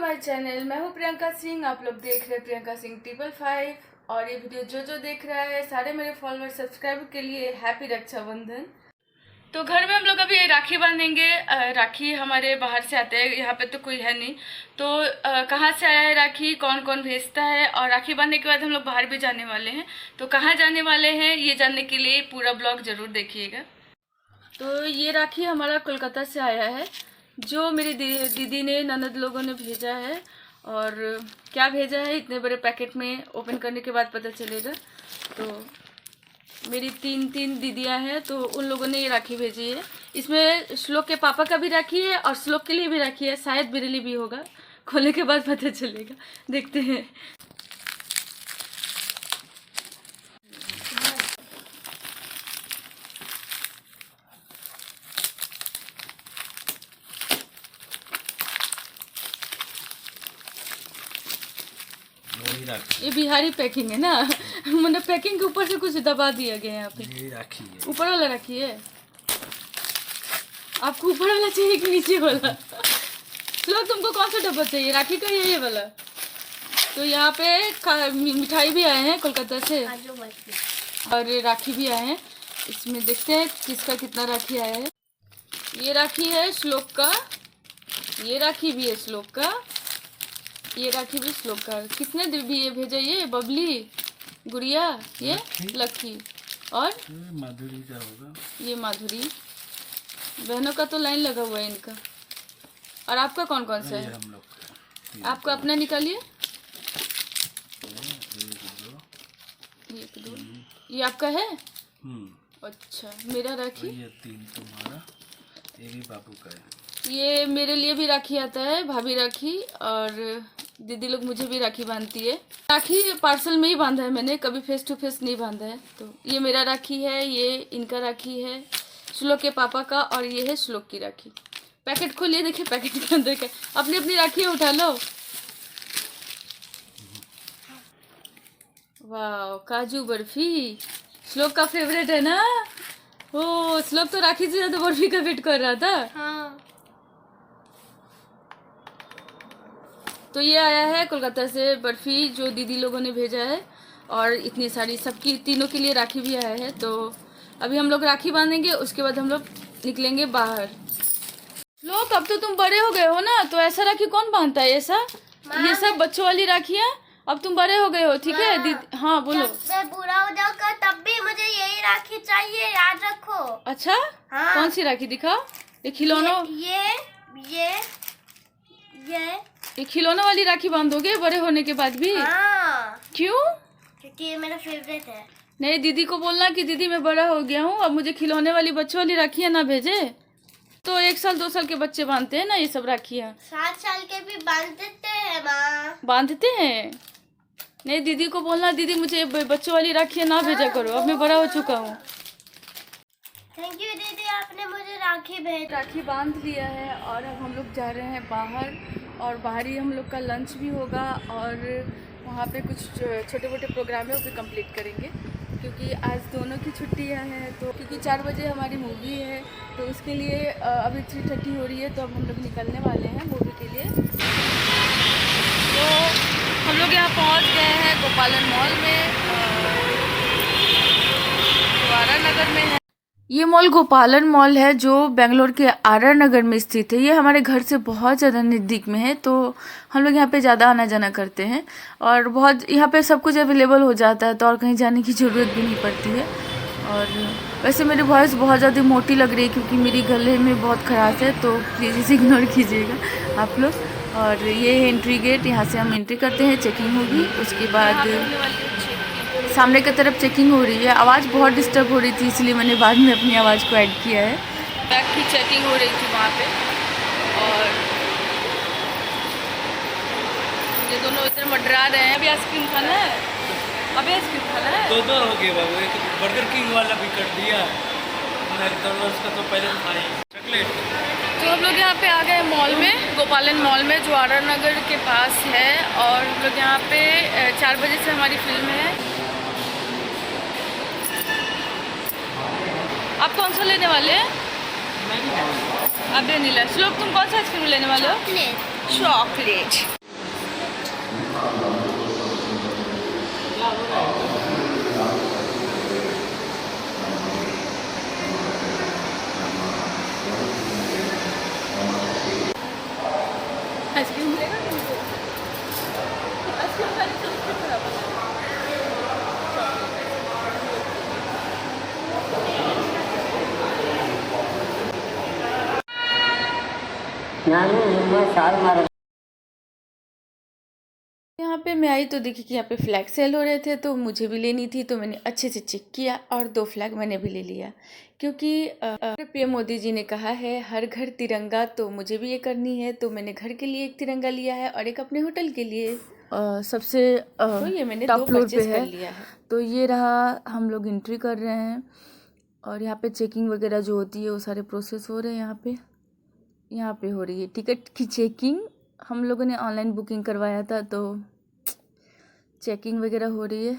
My channel. मैं हूं प्रियंका सिंह। आप लोग देख रहे हैं प्रियंका सिंह 555 और ये वीडियो जो देख रहा है सारे मेरे फॉलोअर सब्सक्राइबर के लिए हैप्पी रक्षाबंधन। तो घर में हम लोग अभी राखी बांधेंगे। राखी हमारे बाहर से आते हैं, यहाँ पे तो कोई है नहीं। तो कहाँ से आया है राखी, कौन कौन भेजता है, और राखी बांधने के बाद हम लोग बाहर भी जाने वाले हैं। तो कहाँ जाने वाले हैं ये जानने के लिए पूरा ब्लॉग जरूर देखिएगा। तो ये राखी हमारा कोलकाता से आया है, जो मेरी दीदी ने ननद लोगों ने भेजा है। और क्या भेजा है इतने बड़े पैकेट में, ओपन करने के बाद पता चलेगा। तो मेरी तीन दीदियां हैं, तो उन लोगों ने ये राखी भेजी है। इसमें श्लोक के पापा का भी राखी है और श्लोक के लिए भी राखी है। शायद मेरे लिए भी होगा, खोलने के बाद पता चलेगा, देखते हैं। ये बिहारी पैकिंग है ना, मतलब पैकिंग के ऊपर से कुछ दबा दिया गया है यहाँ पे। ये राखी है, ऊपर वाला राखी है। आपको ऊपर वाला चाहिए कि नीचे वाला? चलो तुमको कौन सा डब्बा चाहिए, राखी का या ये वाला? तो यहाँ पे मिठाई भी आए हैं कोलकाता से और राखी भी आए हैं। इसमें देखते हैं किसका कितना राखी आया है। ये राखी है श्लोक का, ये राखी भी है श्लोक का, ये राखी भी श्लोक का। किसने भी ये भेजा? ये बबली, गुड़िया, ये लक्की और माधुरी का होगा। ये माधुरी। बहनों का तो लाइन लगा हुआ है इनका। और आपका कौन कौन सा है? हम लोग आपका अपना निकालिए। एक दो, ये आपका है? अच्छा, मेरा राखी। ये 3 तुम्हारा, ये भी बाबू का है। ये मेरे लिए भी राखी आता है, भाभी राखी, और दीदी लोग मुझे भी राखी बांधती है। राखी पार्सल में ही बांधा है मैंने, कभी फेस टू फेस नहीं बांधा है। तो ये मेरा राखी है, ये इनका राखी है, श्लोक के पापा का, और ये है श्लोक की राखी। पैकेट खोलिए, देखिए पैकेट के अंदर क्या। अपनी अपनी राखी उठा लो। वाह, काजू बर्फी श्लोक का फेवरेट है ना। ओ, श्लोक तो राखी से ज्यादा बर्फी का वेट कर रहा था। हाँ। तो ये आया है कोलकाता से बर्फी, जो दीदी लोगों ने भेजा है। और इतनी सारी सबकी, तीनों के लिए राखी भी आया है। तो अभी हम लोग राखी बांधेंगे, उसके बाद हम लोग निकलेंगे बाहर। लोग अब तो तुम बड़े हो गए हो ना, तो ऐसा राखी कौन बांधता है ऐसा? ये सब बच्चों वाली राखी है। अब तुम बड़े हो गए हो, ठीक है दीदी? हाँ बोलो। मैं बूढ़ा हो जाऊंगा तब भी मुझे यही राखी चाहिए, याद रखो। अच्छा, हाँ। कौन सी राखी दिखाओ? ये खिलौना, ये खिलौना वाली राखी बांधोगे बड़े होने के बाद भी? हाँ। क्यों? क्योंकि ये मेरा फेवरेट है। नहीं, दीदी को बोलना कि दीदी मैं बड़ा हो गया हूँ, अब मुझे खिलौने वाली बच्चों वाली राखियाँ ना भेजे। तो 1 साल 2 साल के बच्चे बांधते हैं ना ये सब राखियाँ। 7 साल के भी बांध देते हैं माँ। बांधते हैं? नहीं, दीदी को बोलना दीदी मुझे बच्चों वाली राखियाँ ना भेजा करो, अब मैं बड़ा हो चुका हूँ। थैंक यू दीदी, आपने मुझे राखी बांध लिया है और अब हम लोग जा रहे हैं बाहर। और बाहर ही हम लोग का लंच भी होगा और वहाँ पे कुछ छोटे मोटे प्रोग्राम है वो भी कंप्लीट करेंगे, क्योंकि आज दोनों की छुट्टियाँ हैं। तो क्योंकि 4 बजे हमारी मूवी है, तो उसके लिए अभी 3:30 हो रही है, तो अब हम लोग निकलने वाले हैं मूवी के लिए। तो हम लोग यहाँ पहुँच गए हैं गोपालन मॉल में, द्वारा नगर में है। ये मॉल गोपालन मॉल है, जो बेंगलोर के आर नगर में स्थित है। ये हमारे घर से बहुत ज़्यादा नज़दीक में है, तो हम लोग यहाँ पे ज़्यादा आना जाना करते हैं। और बहुत यहाँ पे सब कुछ अवेलेबल हो जाता है, तो और कहीं जाने की ज़रूरत भी नहीं पड़ती है। और वैसे मेरी वॉइस बहुत ज़्यादा मोटी लग रही है, क्योंकि मेरी गले में बहुत खराश है, तो प्लीज़ इसे इग्नोर कीजिएगा आप लोग। और ये है एंट्री गेट, यहाँ से हम एंट्री करते हैं, चेकिंग होगी, उसके बाद सामने की तरफ चेकिंग हो रही है। आवाज़ बहुत डिस्टर्ब हो रही थी, इसलिए मैंने बाद में अपनी आवाज़ को ऐड किया है। बैग की चेकिंग हो रही थी वहाँ पे, और ये दोनों इधर मंडरा रहे हैं। अभी आइसक्रीम खाना है, अभी आइसक्रीम खाना है। 2 हो गए बाबू, एक बर्गर किंग वाला भी कर दिया, मैकडॉनल्ड्स का तो पहले खाए चॉकलेट। तो हम लोग यहाँ पे आ गए मॉल में, गोपालन मॉल में, जो आर नगर के पास है। और हम लोग यहाँ पे 4 बजे से हमारी फिल्म है। आप कौन सा लेने वाले हैं? अभी नीला। श्लोक तुम कौन सा आइसक्रीम लेने वाले हो? चॉकलेट। चॉकलेट। आइसक्रीम मिलेगा तुमको? आइसक्रीम खाने से उसको खराब होगा। यहाँ पे मैं आई तो देखी कि यहाँ पे फ्लैग सेल हो रहे थे, तो मुझे भी लेनी थी, तो मैंने अच्छे से चेक किया और 2 फ्लैग मैंने भी ले लिया, क्योंकि पीएम मोदी जी ने कहा है हर घर तिरंगा, तो मुझे भी ये करनी है। तो मैंने घर के लिए एक तिरंगा लिया है और एक अपने होटल के लिए। सबसे तो ये मैंने टॉप फ्लोर पे कर लिया है। तो ये रहा, हम लोग एंट्री कर रहे हैं और यहाँ पे चेकिंग वगैरह जो होती है वो सारे प्रोसेस हो रहे हैं। यहाँ पे हो रही है टिकट की चेकिंग। हम लोगों ने ऑनलाइन बुकिंग करवाया था, तो चेकिंग वगैरह हो रही है।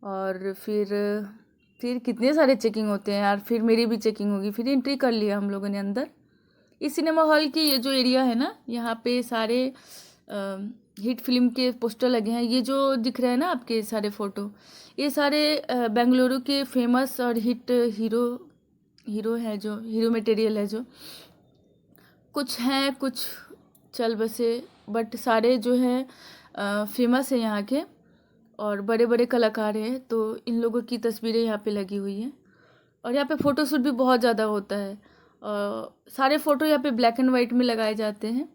और फिर कितने सारे चेकिंग होते हैं यार। फिर मेरी भी चेकिंग होगी। फिर एंट्री कर लिया हम लोगों ने अंदर। इस सिनेमा हॉल की ये जो एरिया है ना, यहाँ पे सारे हिट फिल्म के पोस्टर लगे हैं। ये जो दिख रहे हैं ना आपके सारे फ़ोटो, ये सारे बेंगलुरु के फेमस और हिट हीरो है, जो हीरो मटेरियल है, जो कुछ हैं कुछ चल बसे, बट सारे जो हैं फेमस है यहाँ के और बड़े बड़े कलाकार हैं। तो इन लोगों की तस्वीरें यहाँ पे लगी हुई हैं और यहाँ पे फ़ोटोशूट भी बहुत ज़्यादा होता है। सारे फ़ोटो यहाँ पे ब्लैक एंड वाइट में लगाए जाते हैं।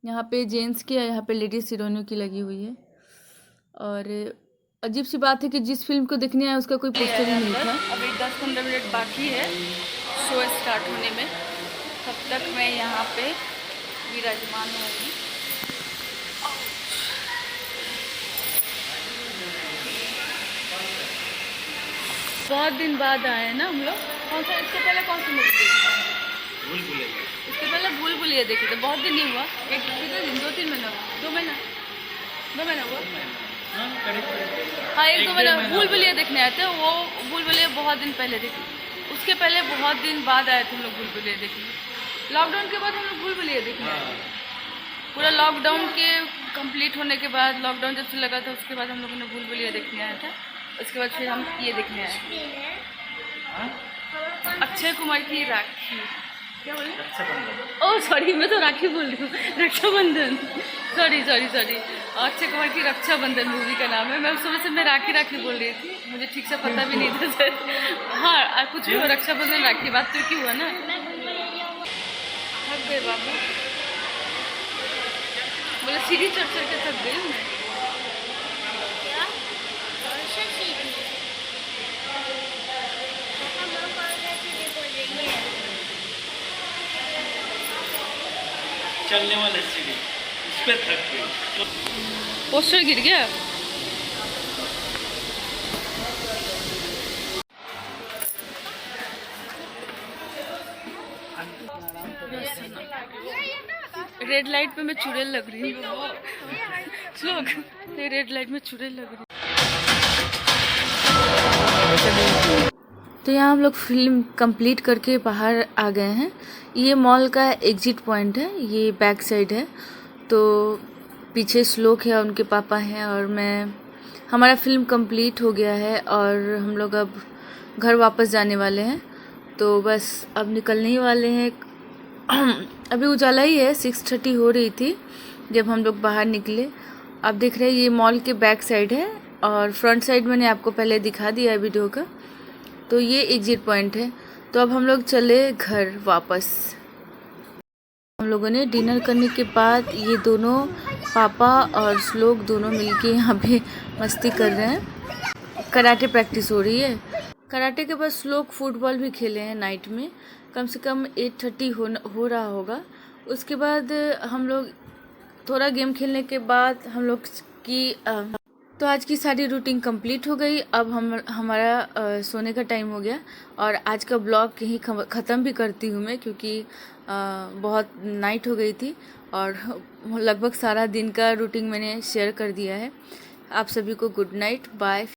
यहाँ पे जेंट्स की, यहाँ पे लेडीज़ हीरोइनों की लगी हुई है। और अजीब सी बात है कि जिस फिल्म को देखने आया उसका कोई पोस्टर ही नहीं था। अभी 10-15 मिनट बाकी है शो स्टार्ट होने में, तब तक मैं यहाँ पे विराजमान होंगी। बहुत दिन बाद आए हैं ना हम लोग। कौन सा, इससे पहले कौन सी मूवी देखी थी? इससे पहले भूल भुलैया देखे थे। बहुत दिन नहीं हुआ, एक कितने दिन, 2-3 महीना हुआ, 2 महीना हुआ। हाँ, 1-2 महीना। भूल भुलैया देखने आए थे। वो भूल भुलैया बहुत दिन पहले देखी। उसके पहले बहुत दिन बाद आए थे हम लोग भूल भुलैया देखने। लॉकडाउन के बाद हम लोग भूल भुलैया देखने आए। पूरा लॉकडाउन के कंप्लीट होने के बाद, लॉकडाउन जब से लगा था उसके बाद हम लोगों ने भूल भुलैया देखने आया था। उसके बाद फिर हम ये देखने आए अक्षय कुमार की राखी। क्या बोले? ओह सॉरी, मैं तो राखी बोल रही हूँ, रक्षाबंधन। सॉरी। अक्षय कुमार की रक्षाबंधन मूवी का नाम है। मैं सुबह से मैं राखी बोल रही थी, मुझे ठीक से पता भी नहीं था सर। हाँ, कुछ भी हो, रक्षाबंधन राखी, बात तो क्यों हुआ ना। थक गए बाबू, बोले सीढ़ी चढ़ के थक गई मैं। चलने वाले सीढ़ी, इस पे थक गई। पोस्टर गिर गया। रेड लाइट पे मैं चुड़ैल लग रही हूँ। लोग रेड लाइट में चुड़ैल लग रही। तो यहाँ हम लोग फिल्म कंप्लीट करके बाहर आ गए हैं। ये मॉल का एग्जिट पॉइंट है, ये बैक साइड है। तो पीछे श्लोक है, उनके पापा हैं और मैं। हमारा फिल्म कंप्लीट हो गया है और हम लोग अब घर वापस जाने वाले हैं। तो बस अब निकलने ही वाले हैं। अभी उजाला ही है, 6:30 हो रही थी जब हम लोग बाहर निकले। आप देख रहे हैं ये मॉल के बैक साइड है और फ्रंट साइड मैंने आपको पहले दिखा दिया है वीडियो का। तो ये एग्जिट पॉइंट है। तो अब हम लोग चले घर वापस। हम लोगों ने डिनर करने के बाद ये दोनों पापा और श्लोक दोनों मिलके यहाँ पे मस्ती कर रहे हैं। कराटे प्रैक्टिस हो रही है। कराटे के बाद श्लोक फुटबॉल भी खेले हैं नाइट में। कम से कम 8:30 हो रहा होगा। उसके बाद हम लोग थोड़ा गेम खेलने के बाद हम लोग की तो आज की सारी रूटीन कंप्लीट हो गई। अब हमारा सोने का टाइम हो गया और आज का ब्लॉग यहीं ख़त्म भी करती हूँ मैं, क्योंकि बहुत नाइट हो गई थी और लगभग सारा दिन का रूटीन मैंने शेयर कर दिया है। आप सभी को गुड नाइट, बाय।